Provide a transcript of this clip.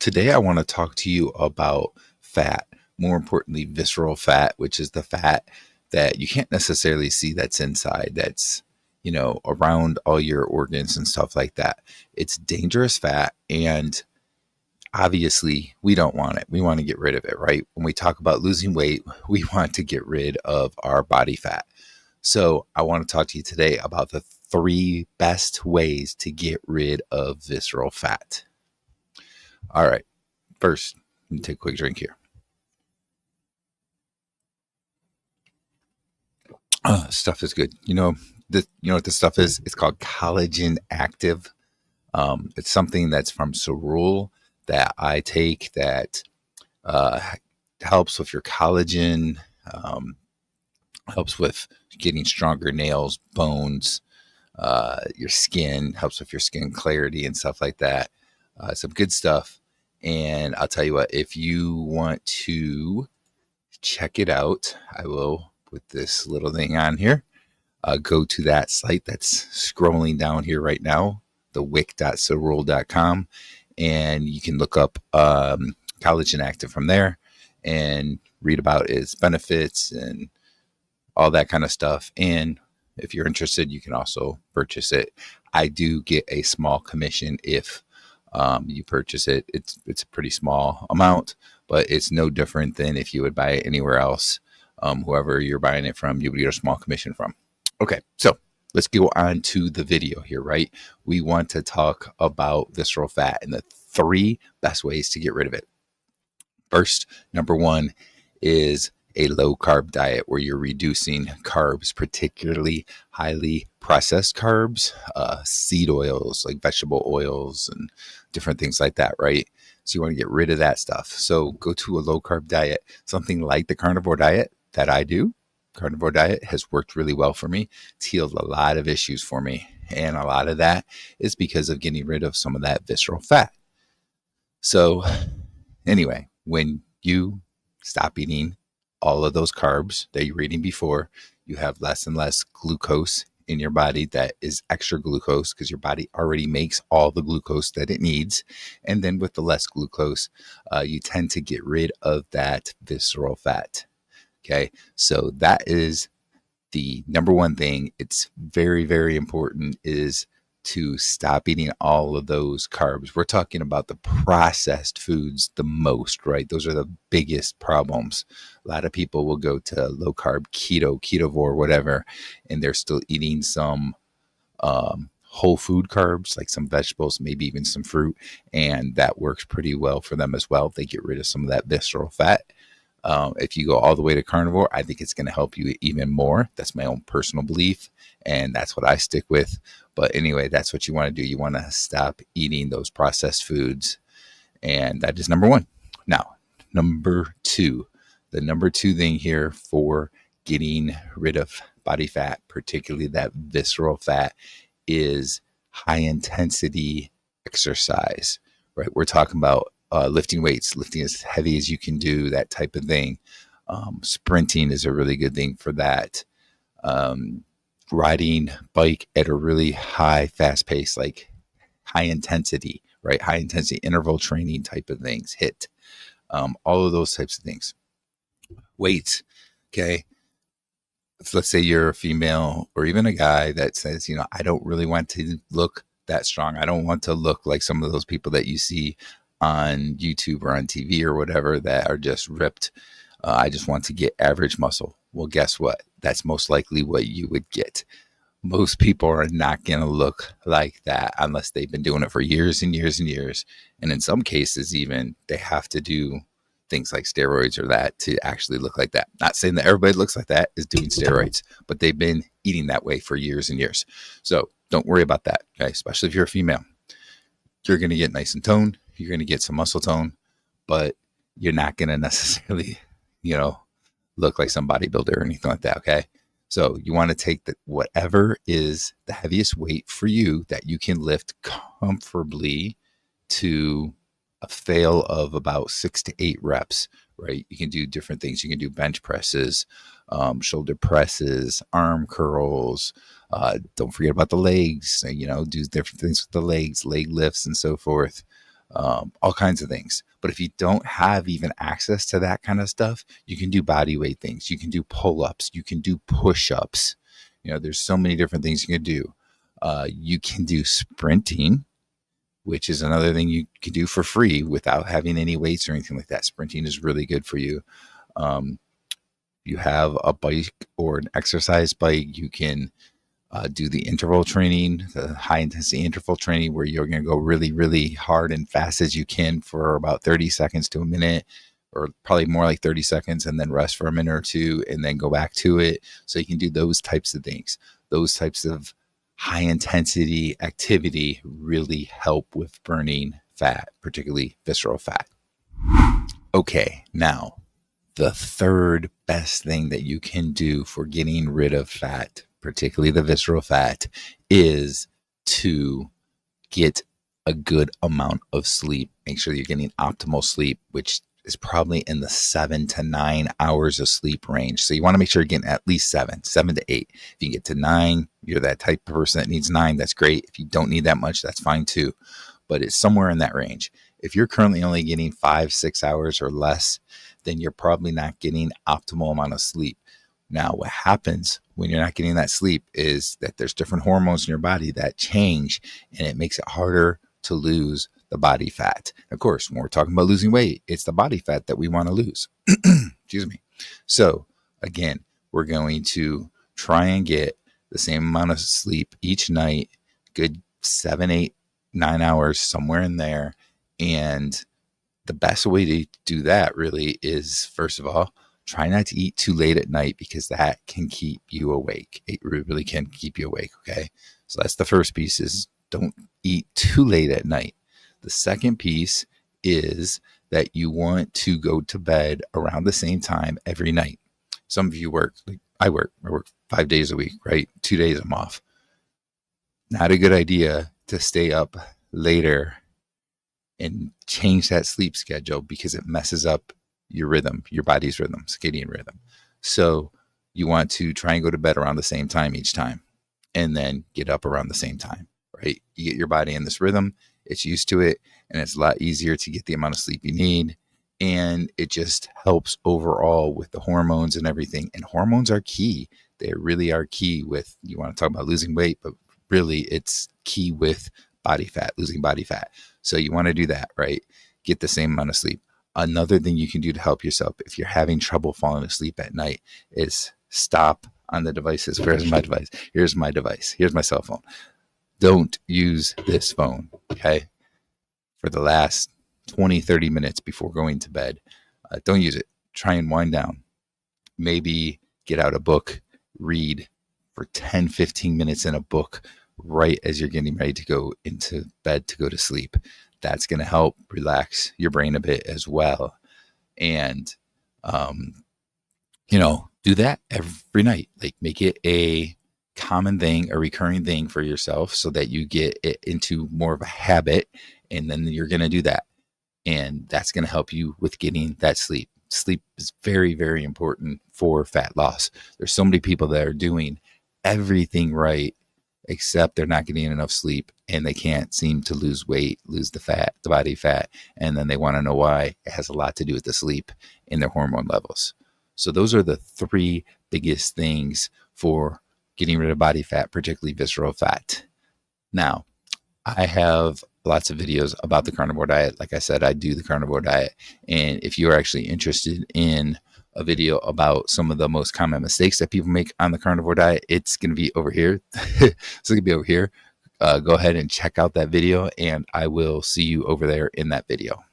Today, I want to talk to you about fat, more importantly, visceral fat, which is the fat that you can't necessarily see that's inside, that's, around all your organs and stuff like that. It's dangerous fat, and obviously, we don't want it. We want to get rid of it, right? When we talk about losing weight, we want to get rid of our body fat. So, I want to talk to you today about the three best ways to get rid of visceral fat. All right. First, let me take a quick drink here. Stuff is good. You know what this stuff is? It's called collagen active. It's something that's from Cerule that I take that uh, helps with your collagen, um, helps with getting stronger nails, bones, your skin, helps with your skin clarity and stuff like that. Some good stuff. And I'll tell you what, if you want to check it out, I will put this little thing on here. Go to that site that's scrolling down here right now, the wick.cerule.com, and you can look up Collagen Active from there and read about its benefits and all that kind of stuff. And if you're interested, you can also purchase it. I do get a small commission if you purchase it. It's a pretty small amount, but it's no different than if you would buy it anywhere else. Whoever you're buying it from, you would get a small commission from. Okay, so let's go on to the video here, right? We want to talk about visceral fat and the three best ways to get rid of it. First, number one is a low carb diet where you're reducing carbs, particularly highly processed carbs, seed oils like vegetable oils and different things like that, right? So you want to get rid of that stuff. So go to a low carb diet, something like the carnivore diet that I do. Carnivore diet has worked really well for me. It's healed a lot of issues for me. And a lot of that is because of getting rid of some of that visceral fat. So anyway, when you stop eating all of those carbs that you were eating before, you have less and less glucose in your body that is extra glucose because your body already makes all the glucose that it needs. And then with the less glucose, you tend to get rid of that visceral fat. Okay, so that is the number one thing. It's very, very important is to stop eating all of those carbs. We're talking about the processed foods the most, right? Those are the biggest problems. A lot of people will go to low carb, keto, ketovore, whatever, and they're still eating some whole food carbs, like some vegetables, maybe even some fruit, and that works pretty well for them as well. They get rid of some of that visceral fat. If you go all the way to carnivore, I think it's going to help you even more. That's my own personal belief, and that's what I stick with. But anyway, that's what you want to do. You want to stop eating those processed foods, and that is number one. Now, number two, the number two thing here for getting rid of body fat, particularly that visceral fat, is high intensity exercise, right? We're talking about lifting weights, lifting as heavy as you can do, that type of thing. Sprinting is a really good thing for that. Riding bike at a really high, fast pace, like high intensity, right? High intensity interval training type of things, HIIT, all of those types of things. Weights, okay? Let's say you're a female or even a guy that says, I don't really want to look that strong. I don't want to look like some of those people that you see on YouTube or on TV or whatever that are just ripped. I just want to get average muscle. Well, guess what? That's most likely what you would get. Most people are not going to look like that unless they've been doing it for years and years and years. And in some cases, even they have to do things like steroids or that to actually look like that. Not saying that everybody looks like that is doing steroids, but they've been eating that way for years and years. So don't worry about that, okay? Especially if you're a female. You're going to get nice and toned. You're going to get some muscle tone, but you're not going to necessarily, look like some bodybuilder or anything like that, okay? So you want to take whatever is the heaviest weight for you that you can lift comfortably to a fail of about 6 to 8 reps, right? You can do different things. You can do bench presses, shoulder presses, arm curls. Don't forget about the legs. Do different things with the legs, leg lifts, and so forth. all kinds of things. But if you don't have even access to that kind of stuff, you can do body weight things. You can do pull-ups. You can do push-ups. There's so many different things you can do. You can do sprinting, which is another thing you can do for free without having any weights or anything like that. Sprinting is really good for you. You have a bike or an exercise bike, you can do the interval training, the high intensity interval training, where you're going to go really, really hard and fast as you can for about 30 seconds to a minute, or probably more like 30 seconds, and then rest for a minute or two, and then go back to it. So you can do those types of things. Those types of high intensity activity really help with burning fat, particularly visceral fat. Okay, now the third best thing that you can do for getting rid of fat, particularly the visceral fat, is to get a good amount of sleep. Make sure you're getting optimal sleep, which is probably in the 7 to 9 hours of sleep range. So you want to make sure you're getting at least 7 to 8. If you get to 9, you're that type of person that needs 9, that's great. If you don't need that much, that's fine too. But it's somewhere in that range. If you're currently only getting 5-6 hours or less, then you're probably not getting optimal amount of sleep. Now, what happens when you're not getting that sleep is that there's different hormones in your body that change, and it makes it harder to lose the body fat. Of course, when we're talking about losing weight, it's the body fat that we want to lose. Excuse me. So again, we're going to try and get the same amount of sleep each night, good 7, 8, 9 hours, somewhere in there. And the best way to do that really is, first of all, try not to eat too late at night, because that can keep you awake. It really can keep you awake. Okay. So that's the first piece, is don't eat too late at night. The second piece is that you want to go to bed around the same time every night. Some of you work, like I work 5 days a week, right? 2 days I'm off. Not a good idea to stay up later and change that sleep schedule, because it messes up your rhythm, your body's rhythm, circadian rhythm. So you want to try and go to bed around the same time each time, and then get up around the same time, right? You get your body in this rhythm, it's used to it, and it's a lot easier to get the amount of sleep you need. And it just helps overall with the hormones and everything. And hormones are key. They really are key with, you want to talk about losing weight, but really it's key with body fat, losing body fat. So you want to do that, right? Get the same amount of sleep. Another thing you can do to help yourself if you're having trouble falling asleep at night is stop on the devices. Where's my device? Here's my device. Here's my cell phone. Don't use this phone, okay? For the last 20, 30 minutes before going to bed. Don't use it. Try and wind down. Maybe get out a book, read for 10, 15 minutes in a book right as you're getting ready to go into bed to go to sleep. That's going to help relax your brain a bit as well. And, do that every night. Like, make it a common thing, a recurring thing for yourself, so that you get it into more of a habit, and then you're going to do that. And that's going to help you with getting that sleep. Sleep is very, very important for fat loss. There's so many people that are doing everything right, except they're not getting enough sleep, and they can't seem to lose weight, lose the fat, the body fat. And then they want to know why. It has a lot to do with the sleep and their hormone levels. So those are the 3 biggest things for getting rid of body fat, particularly visceral fat. Now, I have lots of videos about the carnivore diet. Like I said, I do the carnivore diet. And if you're actually interested in a video about some of the most common mistakes that people make on the carnivore diet, it's going to be over here. It's going to be over here. Go ahead and check out that video, and I will see you over there in that video.